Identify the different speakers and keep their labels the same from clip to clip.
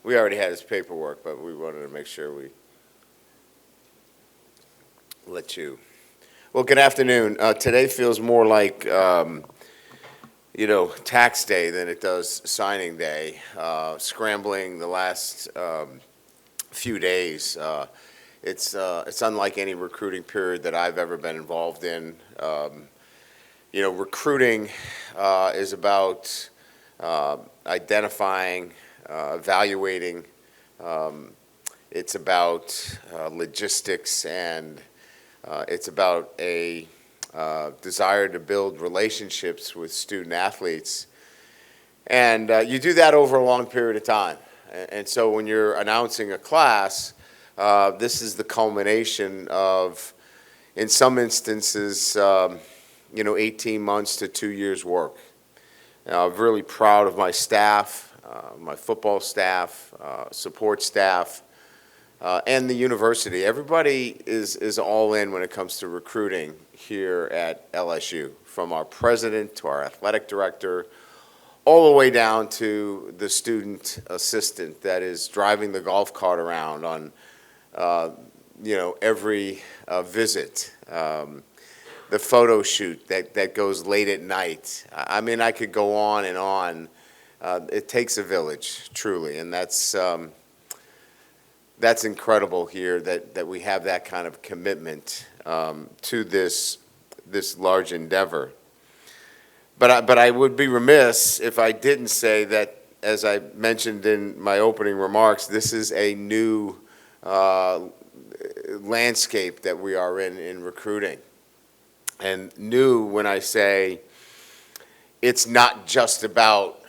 Speaker 1: We already had his paperwork, but we wanted to make sure we let you. Well, good afternoon. Today feels more like, tax day than it does signing day. Scrambling the last few days. It's unlike any recruiting period that I've ever been involved in. Recruiting is about identifying, evaluating. It's about logistics, and it's about a desire to build relationships with student athletes. And you do that over a long period of time. And so when you're announcing a class, this is the culmination of, in some instances, 18 months to 2 years' work. I'm really proud of my staff, my football staff, support staff, and the university. Everybody is all in when it comes to recruiting here at LSU, from our president to our athletic director, all the way down to the student assistant that is driving the golf cart around on, every visit. The photo shoot that goes late at night. I mean, I could go on and on. It takes a village, truly, and that's incredible here that we have that kind of commitment to this large endeavor. But I would be remiss if I didn't say that, as I mentioned in my opening remarks, this is a new landscape that we are in recruiting. And new, when I say it's not just about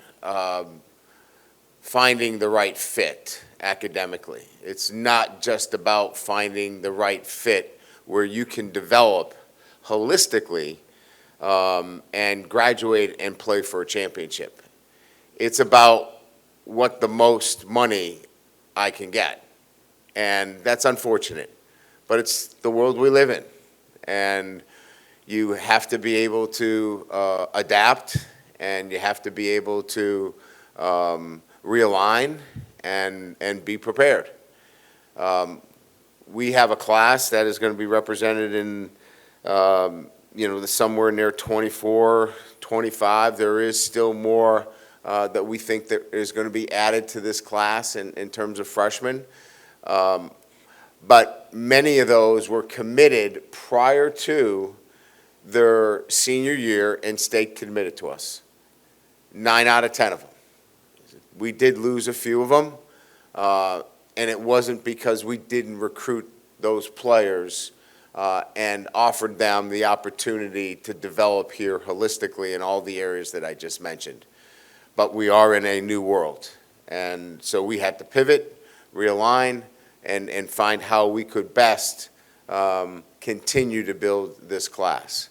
Speaker 1: finding the right fit academically. It's not just about finding the right fit where you can develop holistically and graduate and play for a championship. It's about what the most money I can get. And that's unfortunate. But it's the world we live in. And you have to be able to adapt, and you have to be able to realign and be prepared. We have a class that is going to be represented in, somewhere near 24, 25. There is still more that we think that is going to be added to this class in terms of freshmen. But many of those were committed prior to their senior year and stayed committed to us. 9 out of 10 of them. We did lose a few of them, and it wasn't because we didn't recruit those players and offered them the opportunity to develop here holistically in all the areas that I just mentioned. But we are in a new world, and so we had to pivot, realign, and find how we could best continue to build this class.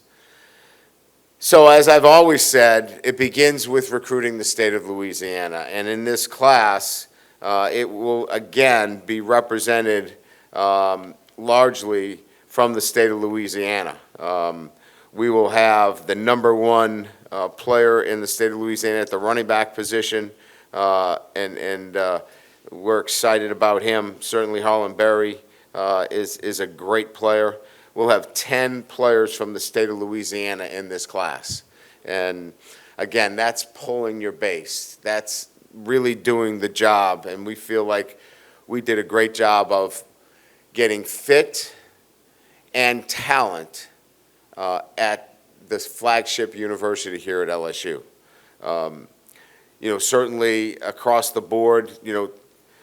Speaker 1: So as I've always said, it begins with recruiting the state of Louisiana. And in this class, it will again be represented largely from the state of Louisiana. We will have the number one player in the state of Louisiana at the running back position, and we're excited about him. Certainly Harlan Berry is a great player. We'll have 10 players from the state of Louisiana in this class. And again, that's pulling your base. That's really doing the job. And we feel like we did a great job of getting fit and talent at this flagship university here at LSU. Certainly across the board,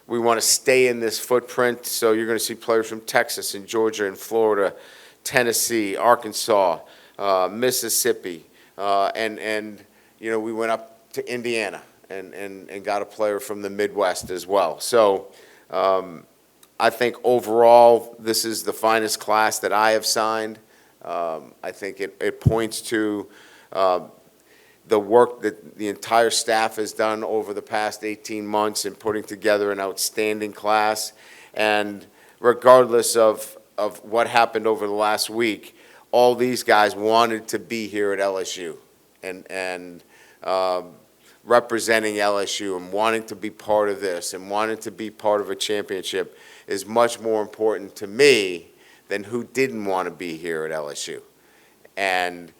Speaker 1: we want to stay in this footprint. So you're going to see players from Texas and Georgia and Florida, Tennessee, Arkansas, Mississippi, and we went up to Indiana and got a player from the Midwest as well. So I think overall this is the finest class that I have signed. I think it points to the work that the entire staff has done over the past 18 months in putting together an outstanding class. And regardless of what happened over the last week, all these guys wanted to be here at LSU. And representing LSU and wanting to be part of this and wanting to be part of a championship is much more important to me than who didn't want to be here at LSU. And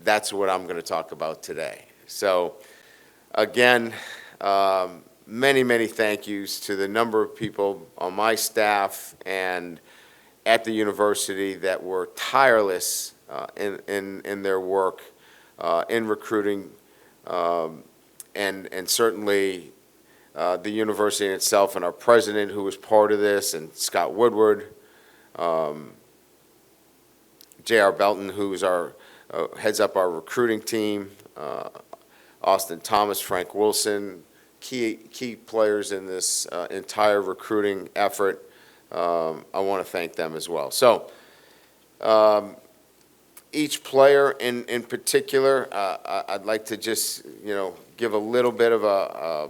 Speaker 1: that's what I'm going to talk about today. So, again, many, many thank yous to the number of people on my staff and at the university that were tireless in their work in recruiting, and certainly the university in itself and our president who was part of this, and Scott Woodward, J.R. Belton, who is our heads up our recruiting team, Austin Thomas, Frank Wilson, key players in this entire recruiting effort. I want to thank them as well. So each player in particular, I'd like to just give a little bit of a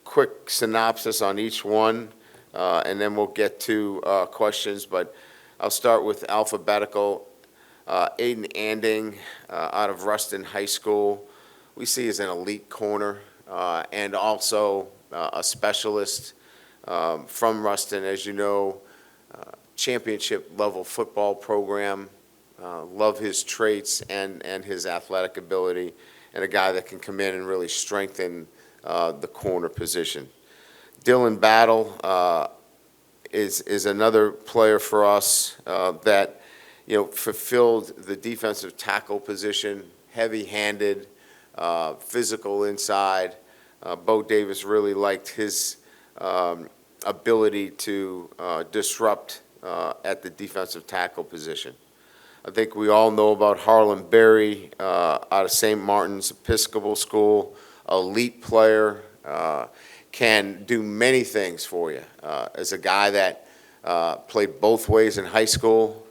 Speaker 1: quick synopsis on each one, and then we'll get to questions. But I'll start with alphabetical. Aiden Anding out of Ruston High School, we see as an elite corner and also a specialist from Ruston. As you know, championship level football program. Love his traits and his athletic ability, and a guy that can come in and really strengthen the corner position. Dylan Battle is another player for us that fulfilled the defensive tackle position, heavy-handed, physical inside. Bo Davis really liked his ability to disrupt at the defensive tackle position. I think we all know about Harlan Berry out of St. Martin's Episcopal School, elite player, can do many things for you. As a guy that played both ways in high school,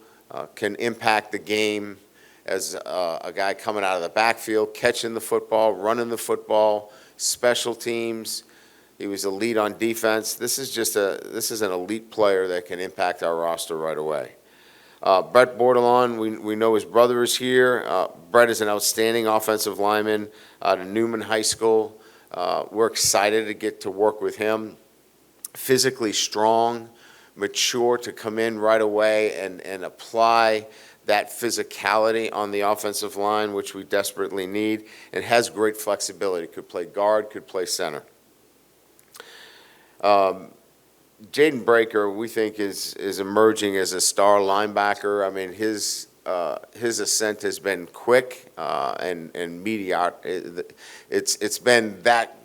Speaker 1: can impact the game as a guy coming out of the backfield, catching the football, running the football, special teams. He was a lead on defense. This is an elite player that can impact our roster right away. Brett Bordelon, we know his brother is here. Brett is an outstanding offensive lineman out of Newman High School. We're excited to get to work with him. Physically strong, mature to come in right away and apply that physicality on the offensive line, which we desperately need, and has great flexibility. Could play guard, could play center. Jaden Breaker, we think, is emerging as a star linebacker. I mean, his ascent has been quick and mediocre. It's been that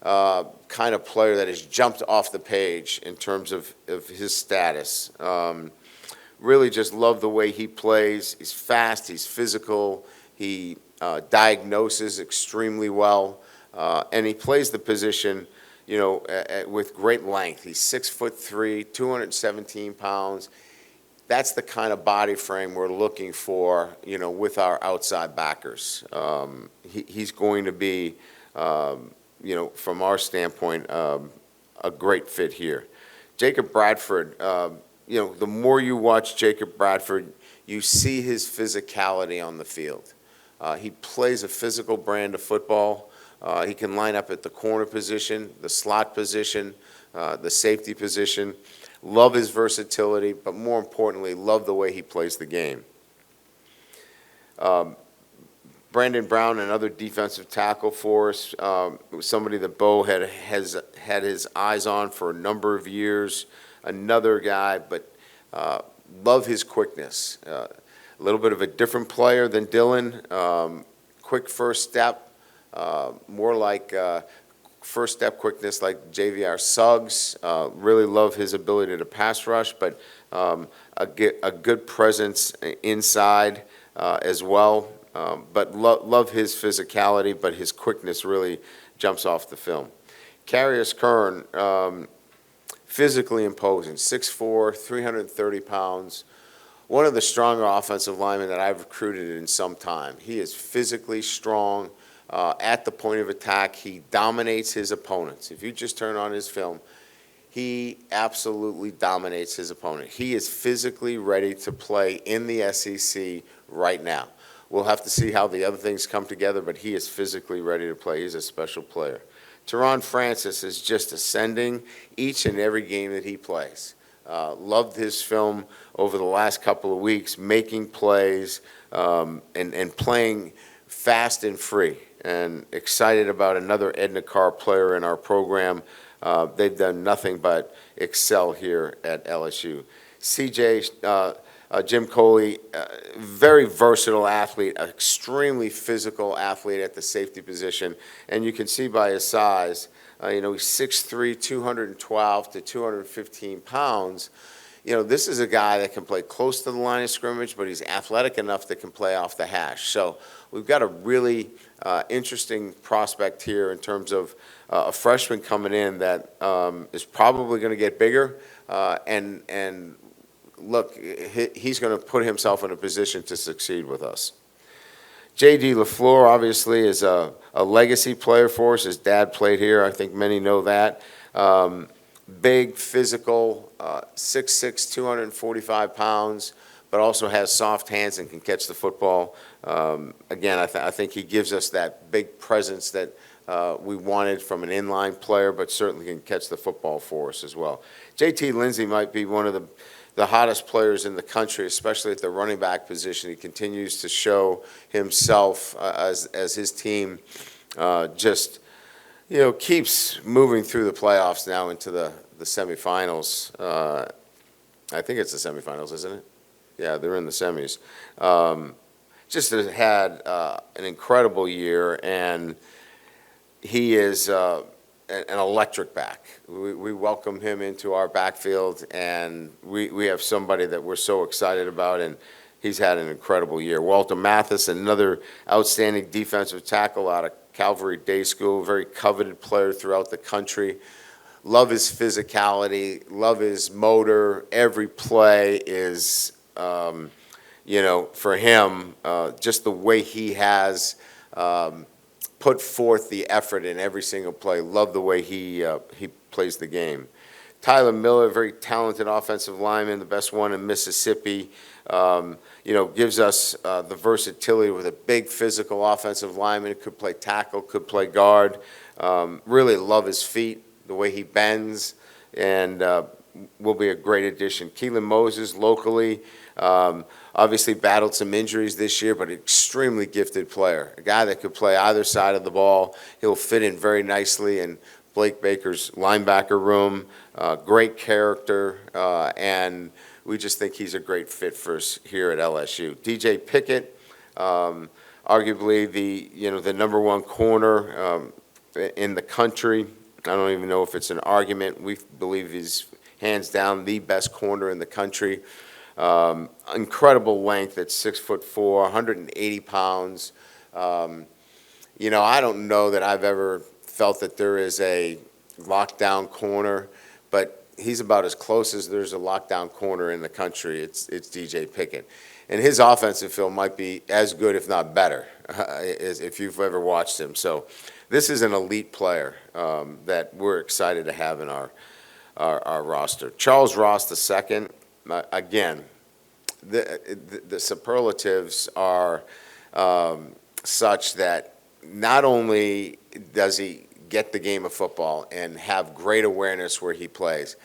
Speaker 1: kind of player that has jumped off the page in terms of his status. Really just love the way he plays. He's fast, he's physical, he diagnoses extremely well, and he plays the position with great length. He's 6'3", 217 pounds. That's the kind of body frame we're looking for, with our outside backers. He's going to be, from our standpoint, a great fit here. Jacob Bradford, the more you watch Jacob Bradford, you see his physicality on the field. He plays a physical brand of football. He can line up at the corner position, the slot position, the safety position. Love his versatility, but more importantly, love the way he plays the game. Brandon Brown, another defensive tackle for us, somebody that Bo has had his eyes on for a number of years. Another guy, but love his quickness. A little bit of a different player than Dylan. Quick first step. More like first step quickness like JVR Suggs. Really love his ability to pass rush, but a good presence inside as well. But love his physicality, but his quickness really jumps off the film. Carius Kern, physically imposing, 6'4", 330 pounds. One of the stronger offensive linemen that I've recruited in some time. He is physically strong. At the point of attack, he dominates his opponents. If you just turn on his film, he absolutely dominates his opponent. He is physically ready to play in the SEC right now. We'll have to see how the other things come together, but he is physically ready to play. He's a special player. Teron Francis is just ascending each and every game that he plays. Loved his film over the last couple of weeks, making plays and playing fast and free. And excited about another Edna Carr player in our program. They've done nothing but excel here at LSU. CJ, Jim Coley, very versatile athlete, extremely physical athlete at the safety position. And you can see by his size, he's 6'3", 212 to 215 pounds. This is a guy that can play close to the line of scrimmage, but he's athletic enough that can play off the hash. So we've got a really interesting prospect here in terms of a freshman coming in that is probably going to get bigger. And look, he's going to put himself in a position to succeed with us. J.D. LaFleur, obviously, is a legacy player for us. His dad played here. I think many know that. Big, physical, 6'6", 245 pounds, but also has soft hands and can catch the football. Again, I think he gives us that big presence that we wanted from an inline player, but certainly can catch the football for us as well. J.T. Lindsey might be one of the hottest players in the country, especially at the running back position. He continues to show himself as his team just keeps moving through the playoffs now into the semifinals. I think it's the semifinals, isn't it? Yeah, they're in the semis. Just has had an incredible year, and he is an electric back. We welcome him into our backfield, and we have somebody that we're so excited about, and he's had an incredible year. Walter Mathis, another outstanding defensive tackle out of Calvary Day School, very coveted player throughout the country. Love his physicality, love his motor. Every play is, for him, just the way he has put forth the effort in every single play. Love the way he plays the game. Tyler Miller, very talented offensive lineman, the best one in Mississippi. Gives us the versatility with a big physical offensive lineman. Could play tackle, could play guard. Really love his feet, the way he bends, and will be a great addition. Keelan Moses, locally, obviously battled some injuries this year, but an extremely gifted player. A guy that could play either side of the ball. He'll fit in very nicely in Blake Baker's linebacker room. Great character, and we just think he's a great fit for us here at LSU. DJ Pickett, arguably the number one corner in the country. I don't even know if it's an argument. We believe he's hands down the best corner in the country. Incredible length at 6'4", 180 pounds. I don't know that I've ever felt that there is a lockdown corner, but he's about as close as there's a lockdown corner in the country. It's DJ Pickett. And his offensive film might be as good, if not better, if you've ever watched him. So this is an elite player that we're excited to have in our roster. Charles Ross II, again, the superlatives are such that not only does he get the game of football and have great awareness where he plays,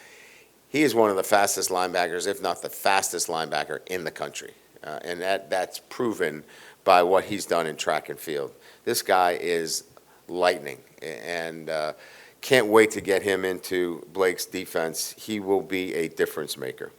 Speaker 1: he is one of the fastest linebackers, if not the fastest linebacker in the country. And that's proven by what he's done in track and field. This guy is lightning, and can't wait to get him into Blake's defense. He will be a difference maker.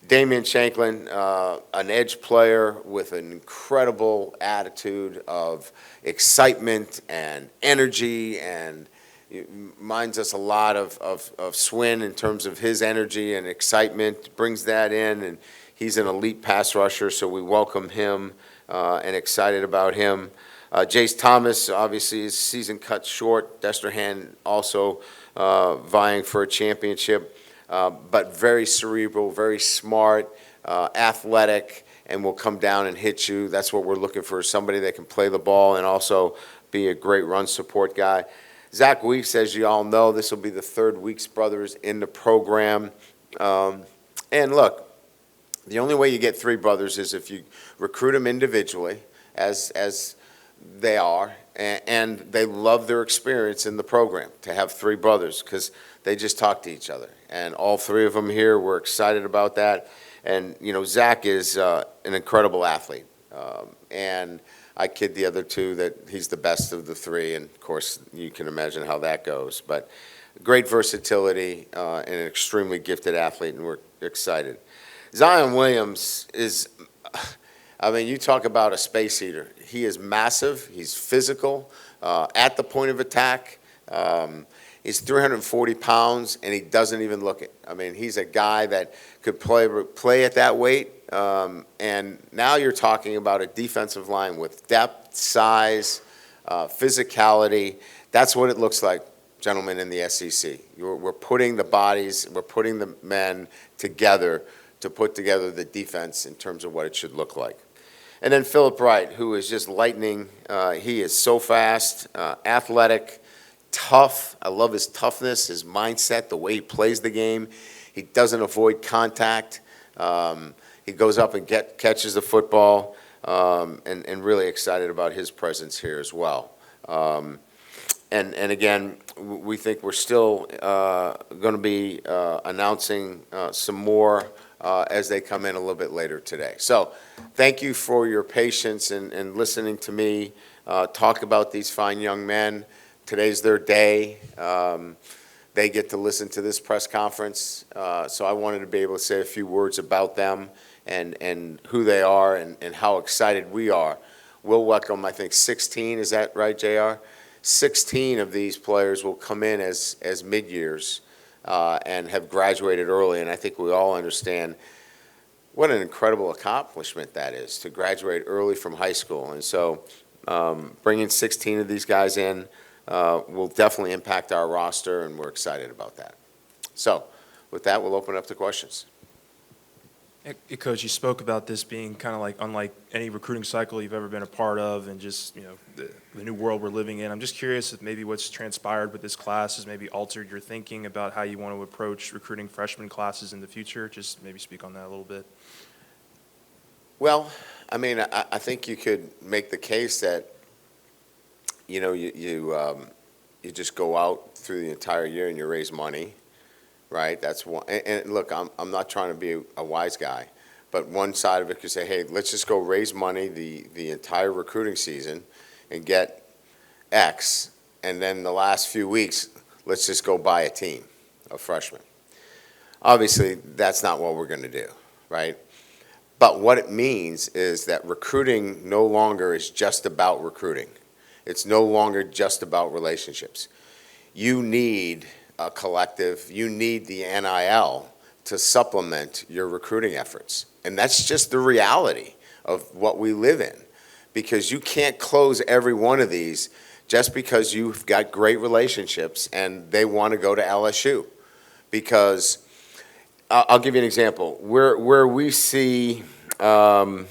Speaker 1: Damian Shanklin, an edge player with an incredible attitude of excitement and energy, and reminds us a lot of Swin in terms of his energy and excitement, brings that in, and he's an elite pass rusher, so we welcome him and excited about him. Jace Thomas, obviously, his season cut short. Destrehan also vying for a championship, but very cerebral, very smart, athletic, and will come down and hit you. That's what we're looking for, somebody that can play the ball and also be a great run support guy. Zach Weeks, as you all know, this will be the third Weeks brothers in the program. And look, the only way you get three brothers is if you recruit them individually as they are, and they love their experience in the program to have three brothers because they just talk to each other. And all three of them here, we're excited about that. And, Zach is an incredible athlete. And I kid the other two that he's the best of the three, and of course, you can imagine how that goes. But great versatility and an extremely gifted athlete, and we're excited. Zion Williams is, you talk about a space heater. He is massive. He's physical at the point of attack. He's 340 pounds, and he doesn't even look it. He's a guy that could play at that weight. And now you're talking about a defensive line with depth, size, physicality. That's what it looks like, gentlemen, in the SEC. We're putting the bodies, we're putting the men together to put together the defense in terms of what it should look like. And then Philip Wright, who is just lightning. He is so fast, athletic, tough. I love his toughness, his mindset, the way he plays the game. He doesn't avoid contact. He goes up and catches the football, and really excited about his presence here as well. And again, we think we're still going to be announcing some more as they come in a little bit later today. So thank you for your patience and listening to me talk about these fine young men. Today's their day. They get to listen to this press conference. So I wanted to be able to say a few words about them and who they are and how excited we are. We'll welcome, I think, 16. Is that right, JR? 16 of these players will come in as mid-years and have graduated early. And I think we all understand what an incredible accomplishment that is, to graduate early from high school. And so bringing 16 of these guys in will definitely impact our roster, and we're excited about that. So with that, we'll open up to questions.
Speaker 2: Hey, Coach, you spoke about this being kind of like unlike any recruiting cycle you've ever been a part of, and just the new world we're living in. I'm just curious if maybe what's transpired with this class has maybe altered your thinking about how you want to approach recruiting freshman classes in the future. Just maybe speak on that a little bit.
Speaker 1: Well, I think you could make the case that you just go out through the entire year and you raise money. Right, that's one. And look, I'm not trying to be a wise guy, but one side of it could say, hey, let's just go raise money the entire recruiting season and get X, and then the last few weeks, let's just go buy a team of freshmen. Obviously, that's not what we're going to do, right? But what it means is that recruiting no longer is just about recruiting. It's no longer just about relationships. You need a collective, you need the NIL to supplement your recruiting efforts. And that's just the reality of what we live in, because you can't close every one of these just because you've got great relationships and they want to go to LSU. Because I'll give you an example. Where we see Tyler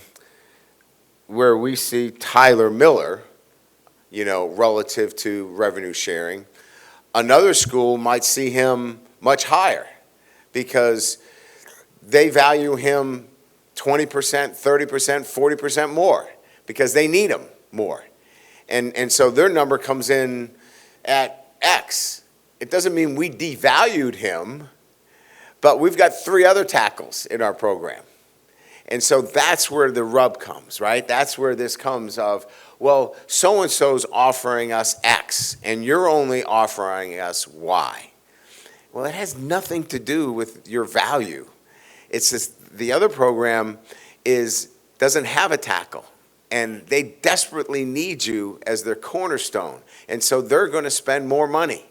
Speaker 1: Miller, relative to revenue sharing, another school might see him much higher because they value him 20%, 30%, 40% more because they need him more. And so their number comes in at X. It doesn't mean we devalued him, but we've got 3 other tackles in our program. And so that's where the rub comes, right? That's where this comes of, well, so-and-so's offering us X, and you're only offering us Y. Well, it has nothing to do with your value. It's just the other program doesn't have a tackle, and they desperately need you as their cornerstone, and so they're going to spend more money.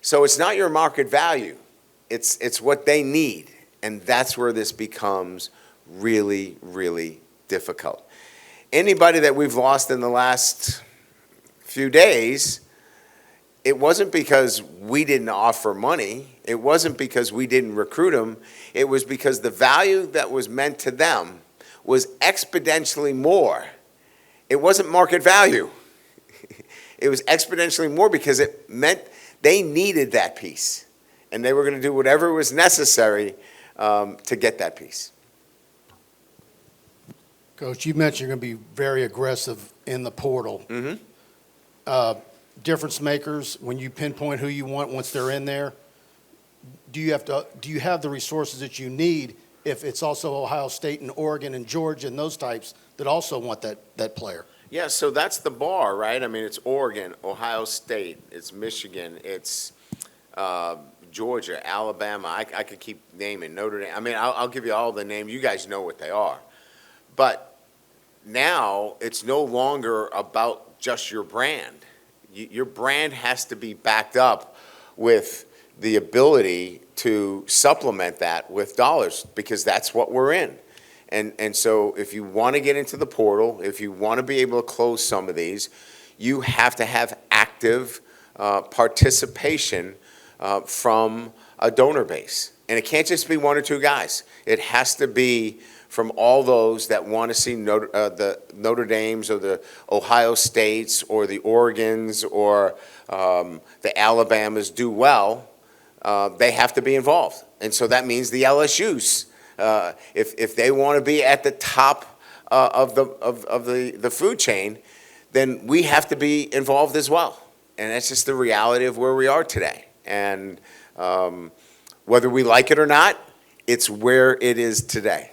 Speaker 1: So it's not your market value. It's what they need, and that's where this becomes really, really difficult. Anybody that we've lost in the last few days, it wasn't because we didn't offer money. It wasn't because we didn't recruit them. It was because the value that was meant to them was exponentially more. It wasn't market value. It was exponentially more because it meant they needed that piece, and they were going to do whatever was necessary to get that piece.
Speaker 3: Coach, you mentioned you're going to be very aggressive in the portal.
Speaker 1: Mhm.
Speaker 3: Difference makers, when you pinpoint who you want once they're in there, do you have the resources that you need if it's also Ohio State and Oregon and Georgia and those types that also want that player?
Speaker 1: Yeah, so that's the bar, right? I mean, it's Oregon, Ohio State, it's Michigan, it's Georgia, Alabama. I could keep naming Notre Dame. I mean, I'll give you all the names. You guys know what they are. But now it's no longer about just your brand. Your brand has to be backed up with the ability to supplement that with dollars, because that's what we're in. And so if you want to get into the portal, if you want to be able to close some of these, you have to have active participation from a donor base. And it can't just be one or two guys. It has to be from all those that want to see the Notre Dames or the Ohio States or the Oregons or the Alabamas do well. They have to be involved. And so that means the LSUs. If they want to be at the top of the food chain, then we have to be involved as well. And that's just the reality of where we are today. And whether we like it or not, it's where it is today.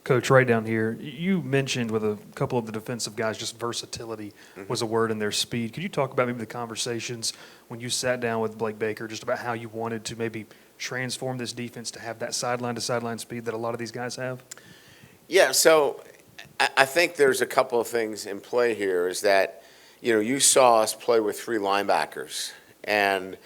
Speaker 4: Coach, right down here, you mentioned with a couple of the defensive guys, just versatility was a word in their speed. Could you talk about maybe the conversations when you sat down with Blake Baker, just about how you wanted to maybe transform this defense to have that sideline-to-sideline speed that a lot of these guys have?
Speaker 1: Yeah, so I think there's a couple of things in play here is that, you saw us play with three linebackers, and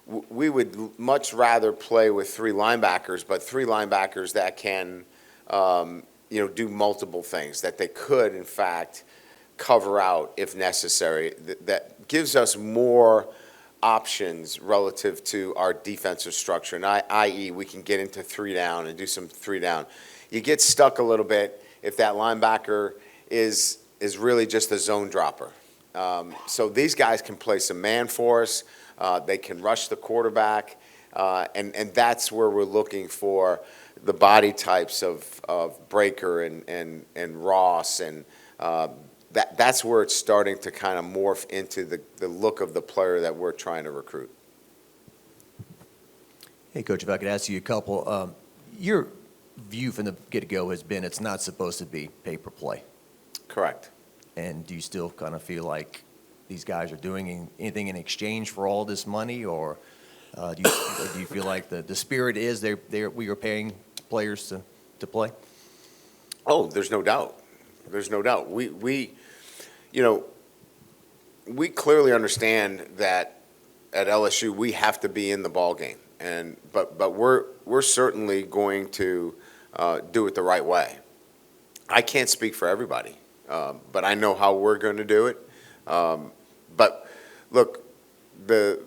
Speaker 1: we would much rather play with three linebackers, but three linebackers that can do multiple things, that they could, in fact, cover out if necessary. That gives us more options relative to our defensive structure, and i.e. we can get into three down and do some three down. You get stuck a little bit if that linebacker is really just a zone dropper. So these guys can play some man for us. They can rush the quarterback, and that's where we're looking for the body types of Breaker and Ross, and that's where it's starting to kind of morph into the look of the player that we're trying to recruit.
Speaker 5: Hey, Coach, if I could ask you a couple. Your view from the get-go has been it's not supposed to be pay-per-play.
Speaker 1: Correct.
Speaker 5: And do you still kind of feel like these guys are doing anything in exchange for all this money, or do you feel like the spirit is we are paying players to play?
Speaker 1: Oh, there's no doubt. There's no doubt. We clearly understand that at LSU we have to be in the ball game, but we're certainly going to do it the right way. I can't speak for everybody, but I know how we're going to do it. But look, the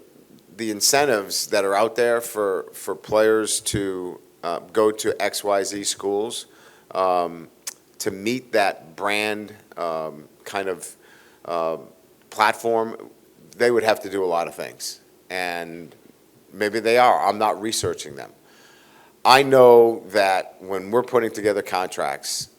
Speaker 1: incentives that are out there for players to go to XYZ schools to meet that brand kind of platform, they would have to do a lot of things. And maybe they are. I'm not researching them. I know that when we're putting together contracts,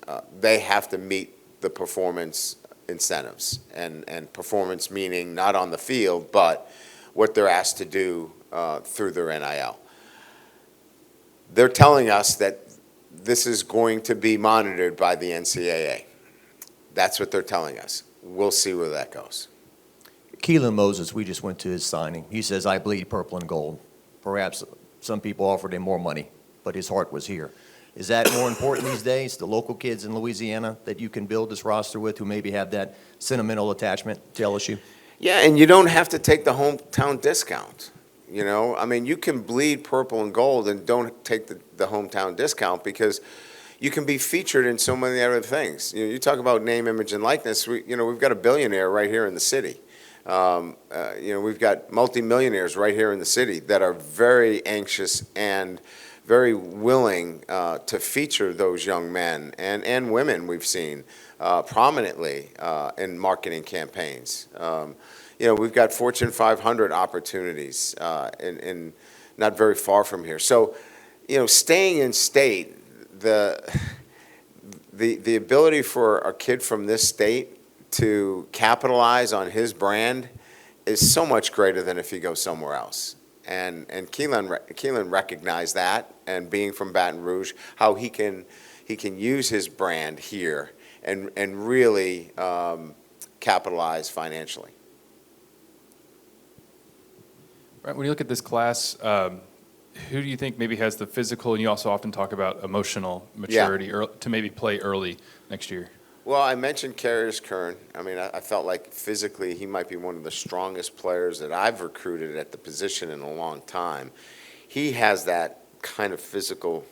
Speaker 1: they have to meet the performance incentives, and performance meaning not on the field, but what they're asked to do through their NIL. They're telling us that this is going to be monitored by the NCAA. That's what they're telling us. We'll see where that goes.
Speaker 5: Keelan Moses, we just went to his signing. He says, "I bleed purple and gold." Perhaps some people offered him more money, but his heart was here. Is that more important these days, the local kids in Louisiana that you can build this roster with who maybe have that sentimental attachment to LSU?
Speaker 1: Yeah, and you don't have to take the hometown discount. I mean, you can bleed purple and gold and don't take the hometown discount, because you can be featured in so many other things. You talk about name, image, and likeness. We've got a billionaire right here in the city. We've got multimillionaires right here in the city that are very anxious and very willing to feature those young men and women we've seen prominently in marketing campaigns. We've got Fortune 500 opportunities in not very far from here. So, staying in state the the ability for a kid from this state to capitalize on his brand is so much greater than if he goes somewhere else. And Keelan recognized that, and being from Baton Rouge, how he can use his brand here and really capitalize financially.
Speaker 6: Right, when you look at this class, who do you think maybe has the physical, and you also often talk about emotional maturity to maybe play early next year?
Speaker 1: Well, I mentioned Carius Kern. I mean, I felt like physically he might be one of the strongest players that I've recruited at the position in a long time. He has that kind of physical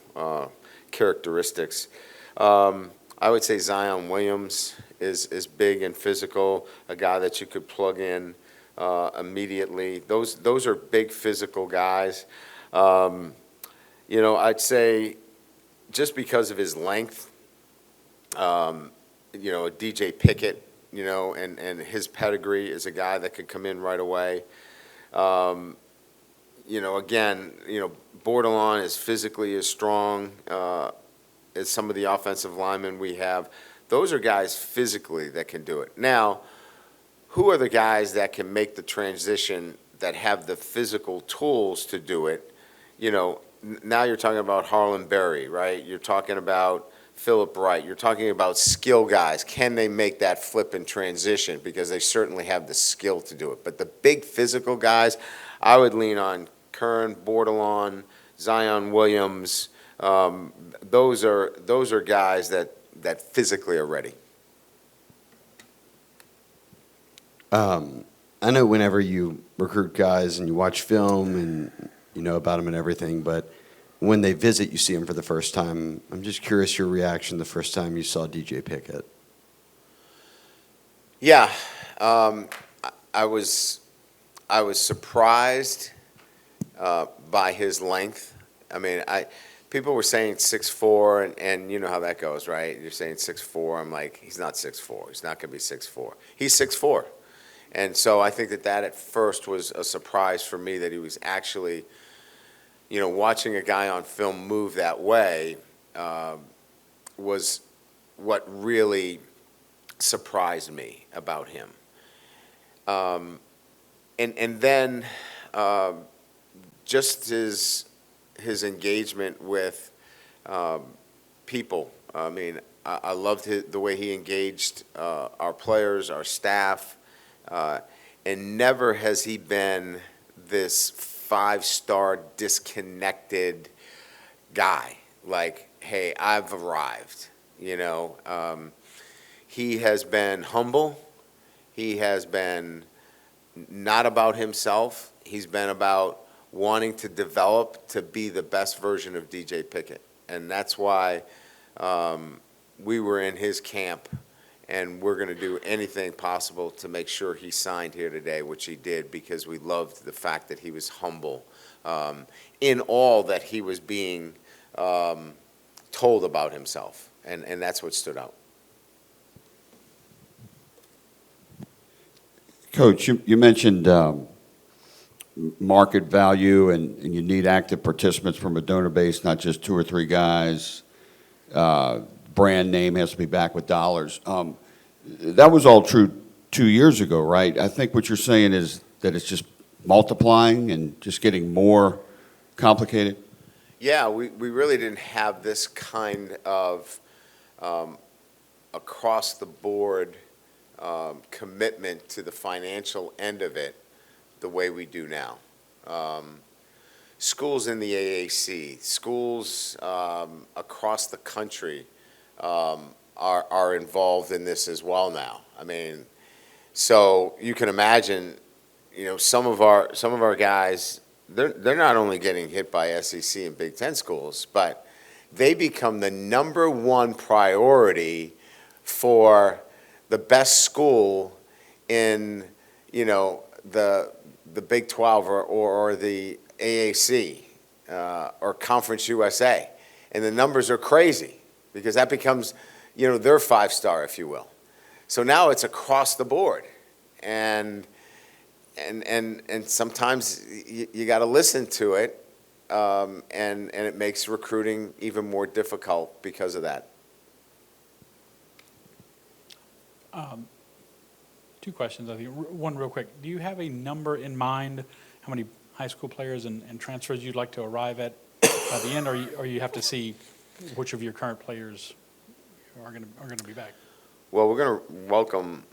Speaker 1: characteristics. I would say Zion Williams is big and physical, a guy that you could plug in immediately. Those are big physical guys. You know, I'd say just because of his length, you know, DJ Pickett, you know, and his pedigree is a guy that could come in right away. You know, again, you know, Bordelon is physically as strong as some of the offensive linemen we have. Those are guys physically that can do it. Now, who are the guys that can make the transition that have the physical tools to do it? You know, now you're talking about Harlan Berry, right? You're talking about Philip Wright. You're talking about skill guys. Can they make that flip and transition? Because they certainly have the skill to do it. But the big physical guys, I would lean on Kern, Bordelon, Zion Williams. Those are guys that physically are ready.
Speaker 7: I know whenever you recruit guys and you watch film and you know about them and everything, but when they visit, you see them for the first time. I'm just curious your reaction the first time you saw DJ Pickett.
Speaker 1: Yeah, I was surprised by his length. I mean, people were saying 6'4", and you know how that goes, right? You're saying 6'4". I'm like, he's not 6'4". He's not going to be 6'4". He's 6'4". And so I think that at first was a surprise for me that he was actually, you know, watching a guy on film move that way was what really surprised me about him. And then just his engagement with people. I mean, I loved the way he engaged our players, our staff, and never has he been this five-star disconnected guy. Like, hey, I've arrived. You know, he has been humble. He has been not about himself. He's been about wanting to develop to be the best version of DJ Pickett. And that's why we were in his camp, and we're going to do anything possible to make sure he signed here today, which he did, because we loved the fact that he was humble in all that he was being told about himself. And that's what stood out.
Speaker 7: Coach, you mentioned market value and you need active participants from a donor base, not just two or three guys. Brand name has to be back with dollars. That was all true 2 years ago, right? I think what you're saying is that it's just multiplying and just getting more complicated.
Speaker 1: Yeah, we really didn't have this kind of across-the-board commitment to the financial end of it the way we do now. Schools in the AAC, schools across the country are involved in this as well now. I mean, so you can imagine, you know, some of our guys, they're not only getting hit by SEC and Big Ten schools, but they become the number one priority for the best school in, you know, the Big 12 or the AAC or Conference USA. And the numbers are crazy because that becomes, you know, their five-star, if you will. So now it's across the board. And sometimes you got to listen to it and it makes recruiting even more difficult because of that.
Speaker 8: Two questions, I think. One real quick. Do you have a number in mind, how many high school players and transfers you'd like to arrive at by the end, or you have to see which of your current players are going to be back?
Speaker 1: Well, we're going to welcome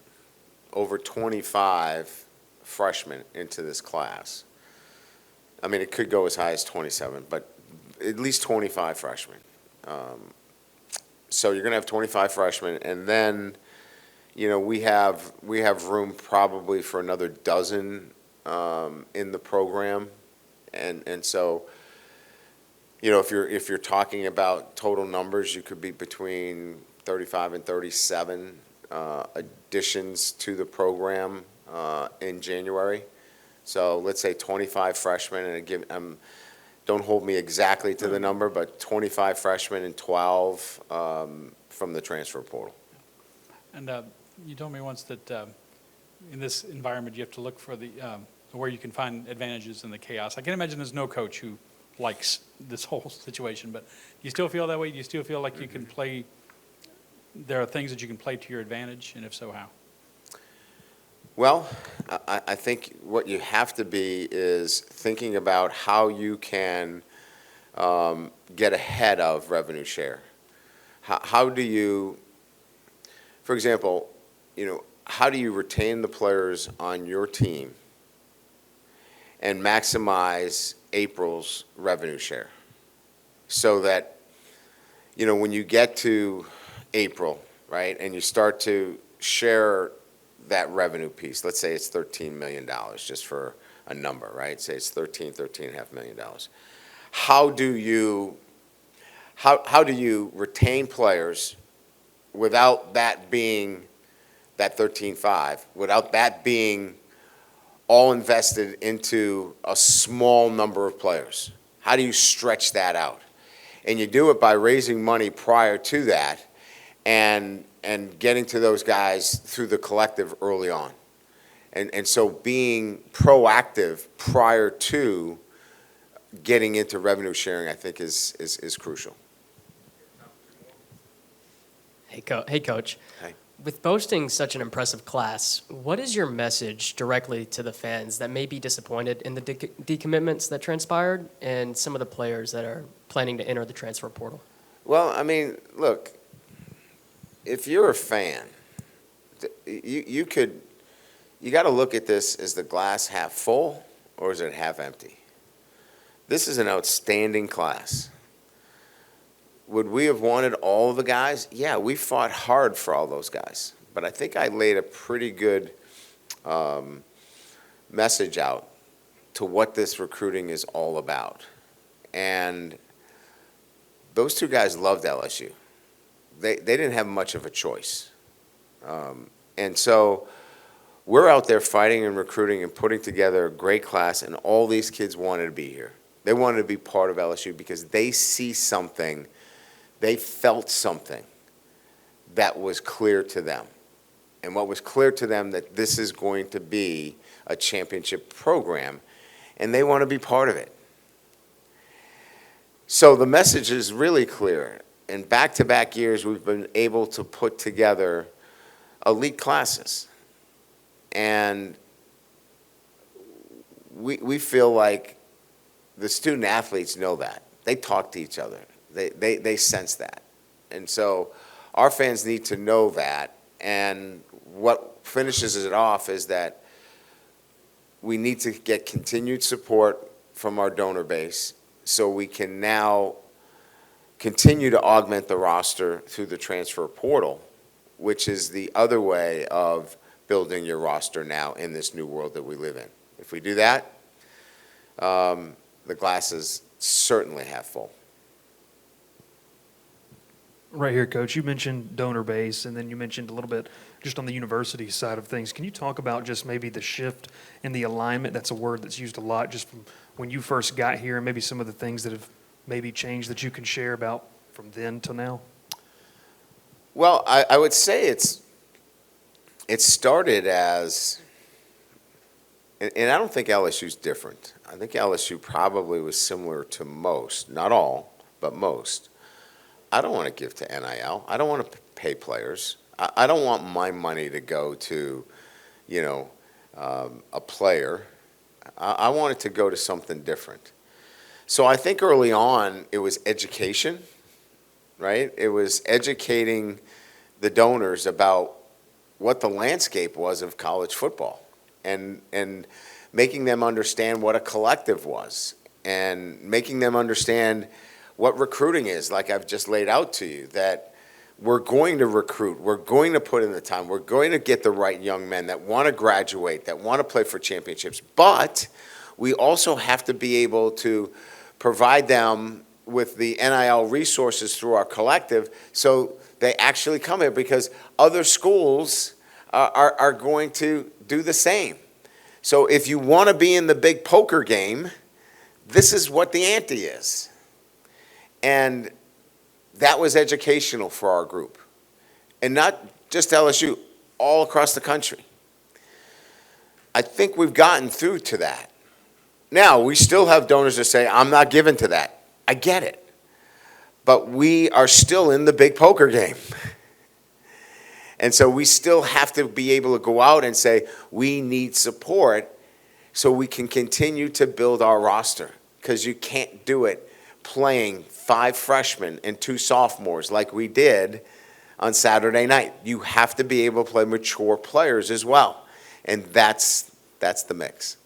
Speaker 1: over 25 freshmen into this class. I mean, it could go as high as 27, but at least 25 freshmen. So you're going to have 25 freshmen, and then, you know, we have room probably for another dozen in the program, and so, you know, if you're talking about total numbers, you could be between 35 and 37 additions to the program in January. So let's say 25 freshmen, and again, don't hold me exactly to the number, but 25 freshmen and 12 from the transfer portal.
Speaker 8: And you told me once that in this environment, you have to look for where you can find advantages in the chaos. I can imagine there's no coach who likes this whole situation, but do you still feel that way? Do you still feel like you can play, there are things that you can play to your advantage, and if so, how?
Speaker 1: Well, I think what you have to be is thinking about how you can get ahead of revenue share. How do you, for example, you know, how do you retain the players on your team and maximize April's revenue share so that, you know, when you get to April, right, and you start to share that revenue piece, let's say it's $13 million, just for a number, right? Say it's $13.5 million. How do you retain players without that being that 13.5, without that being all invested into a small number of players? How do you stretch that out? And you do it by raising money prior to that and getting to those guys through the collective early on. And so being proactive prior to getting into revenue sharing, I think, is crucial.
Speaker 9: Hey, Coach.
Speaker 1: Hey.
Speaker 9: With boasting such an impressive class, what is your message directly to the fans that may be disappointed in the decommitments that transpired and some of the players that are planning to enter the transfer portal?
Speaker 1: Well, I mean, look, if you're a fan, you got to look at this as the glass half full or is it half empty? This is an outstanding class. Would we have wanted all the guys? Yeah, we fought hard for all those guys. But I think I laid a pretty good message out to what this recruiting is all about. And those two guys loved LSU. They didn't have much of a choice. And so we're out there fighting and recruiting and putting together a great class, and all these kids wanted to be here. They wanted to be part of LSU because they see something, they felt something that was clear to them. And what was clear to them that this is going to be a championship program, and they want to be part of it. So the message is really clear. In back-to-back years, we've been able to put together elite classes. And we feel like the student athletes know that. They talk to each other. They sense that. And so our fans need to know that. And what finishes it off is that we need to get continued support from our donor base so we can now continue to augment the roster through the transfer portal, which is the other way of building your roster now in this new world that we live in. If we do that, the glass is certainly half full.
Speaker 4: Right here, Coach, you mentioned donor base, and then you mentioned a little bit just on the university side of things. Can you talk about just maybe the shift in the alignment? That's a word that's used a lot just from when you first got here, and maybe some of the things that have maybe changed that you can share about from then to now.
Speaker 1: Well, I would say it started as, and I don't think LSU's different. I think LSU probably was similar to most, not all, but most. I don't want to give to NIL. I don't want to pay players. I don't want my money to go to, a player. I want it to go to something different. So I think early on it was education, right? It was educating the donors about what the landscape was of college football and making them understand what a collective was and making them understand what recruiting is, like I've just laid out to you, that we're going to recruit, we're going to put in the time, we're going to get the right young men that want to graduate, that want to play for championships, but we also have to be able to provide them with the NIL resources through our collective so they actually come here, because other schools are going to do the same. So if you want to be in the big poker game, this is what the ante is. And that was educational for our group. And not just LSU, all across the country. I think we've gotten through to that. Now, we still have donors that say, I'm not giving to that. I get it. But we are still in the big poker game. And so we still have to be able to go out and say, we need support so we can continue to build our roster. Because you can't do it playing 5 freshmen and 2 sophomores like we did on Saturday night. You have to be able to play mature players as well. And that's the mix.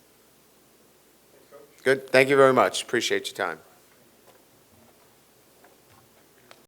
Speaker 1: Good. Thank you very much. Appreciate your time.